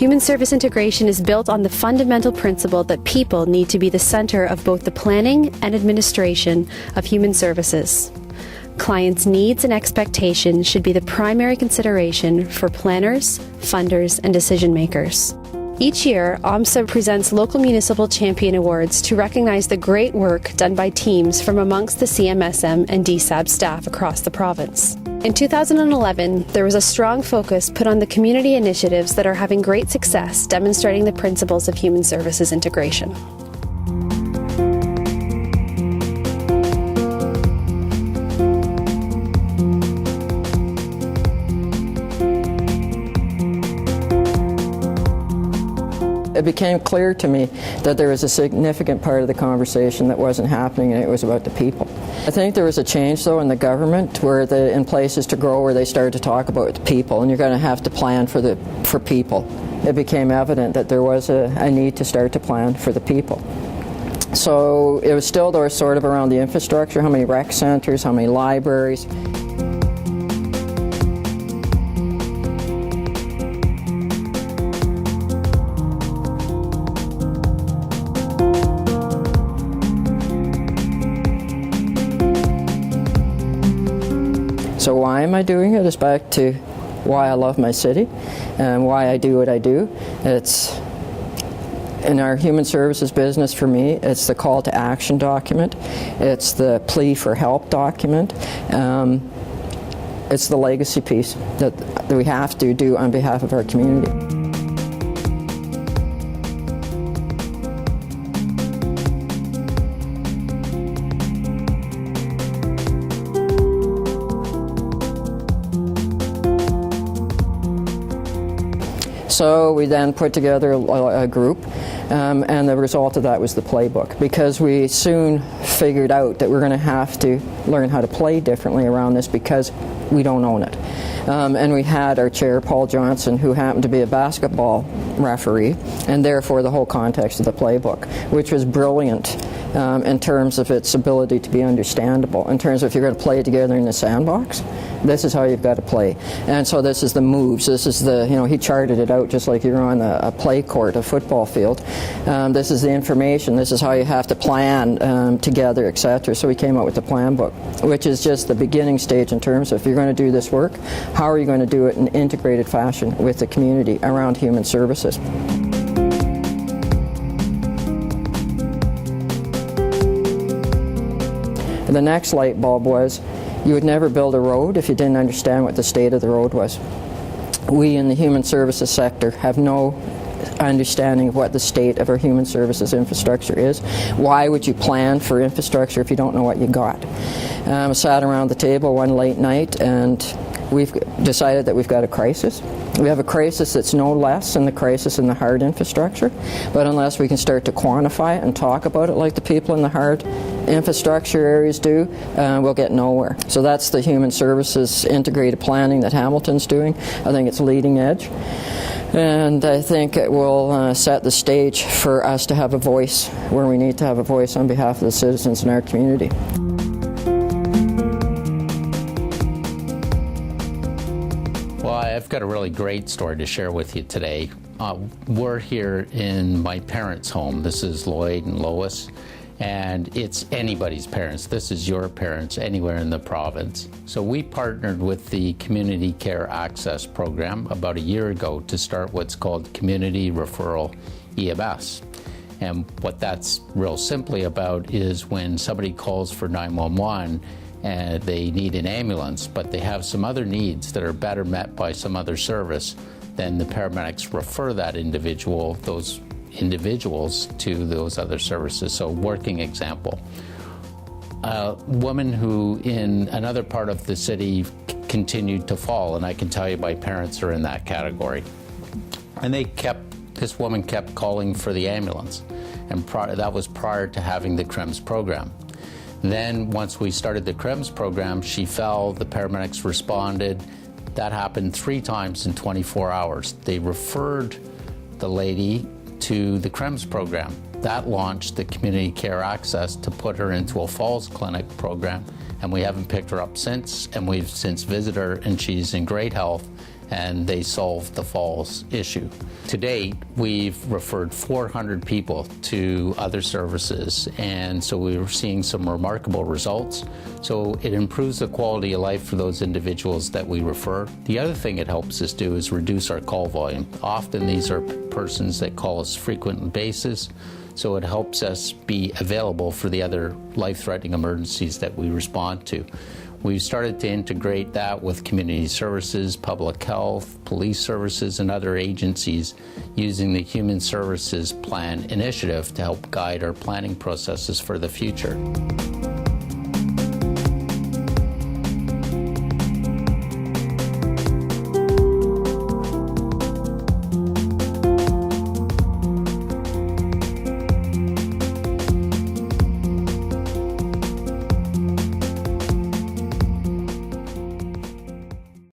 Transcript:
Human service integration is built on the fundamental principle that people need to be the center of both the planning and administration of human services. Clients' needs and expectations should be the primary consideration for planners, funders, and decision makers. Each year, OMSA presents local municipal champion awards to recognize the great work done by teams from amongst the CMSM and DSAB staff across the province. In 2011, there was a strong focus put on the community initiatives that are having great success demonstrating the principles of human services integration. It became clear to me that there was a significant part of the conversation that wasn't happening, and it was about the people. I think there was a change, though, in the government where in places to grow where they started to talk about the people, and you're going to have to plan for people. It became evident that there was a need to start to plan for the people. So it was still, though, sort of around the infrastructure, how many rec centers, how many libraries. So why am I doing it? It's back to why I love my city and why I do what I do. It's in our human services business. For me, it's the call to action document. It's the plea for help document. It's the legacy piece that we have to do on behalf of our community. So we then put together a group, and the result of that was the Playbook, because we soon figured out that we're going to have to learn how to play differently around this because we don't own it. And we had our chair, Paul Johnson, who happened to be a basketball referee, and therefore the whole context of the Playbook, which was brilliant in terms of its ability to be understandable, in terms of if you're going to play together in the sandbox, this is how you've got to play. And so this is the moves, this is the, he charted it out just like you're on a play court, a football field. This is the information, this is how you have to plan together, etc. So we came up with the plan book, which is just the beginning stage in terms of if you're going to do this work, how are you going to do it in an integrated fashion with the community around human services. The next light bulb was you would never build a road if you didn't understand what the state of the road was. We in the human services sector have no understanding of what the state of our human services infrastructure is. Why would you plan for infrastructure if you don't know what you got? I sat around the table one late night and we've decided that we've got a crisis. We have a crisis that's no less than the crisis in the hard infrastructure, but unless we can start to quantify it and talk about it like the people in the hard infrastructure areas do, we'll get nowhere. So that's the human services integrated planning that Hamilton's doing. I think it's leading edge, and I think it will set the stage for us to have a voice where we need to have a voice on behalf of the citizens in our community. Well, I've got a really great story to share with you today. We're here in my parents' home. This is Lloyd and Lois, and it's anybody's parents. This is your parents anywhere in the province. So we partnered with the Community Care Access Program about a year ago to start what's called Community Referral EMS. And what that's real simply about is when somebody calls for 911, and they need an ambulance, but they have some other needs that are better met by some other service, then the paramedics refer that those individuals to those other services. So working example, a woman who in another part of the city continued to fall, and I can tell you my parents are in that category. And this woman kept calling for the ambulance, and that was prior to having the CREMS program. Then once we started the CREMS program, she fell, the paramedics responded. That happened 3 times in 24 hours. They referred the lady to the CREMS program. That launched the Community Care Access to put her into a Falls Clinic program, and we haven't picked her up since, and we've since visited her, and she's in great health and they solved the falls issue. To date, we've referred 400 people to other services, and so we're seeing some remarkable results. So it improves the quality of life for those individuals that we refer. The other thing it helps us do is reduce our call volume. Often these are persons that call us frequent basis, so it helps us be available for the other life-threatening emergencies that we respond to. We've started to integrate that with community services, public health, police services, and other agencies using the Human Services Plan initiative to help guide our planning processes for the future.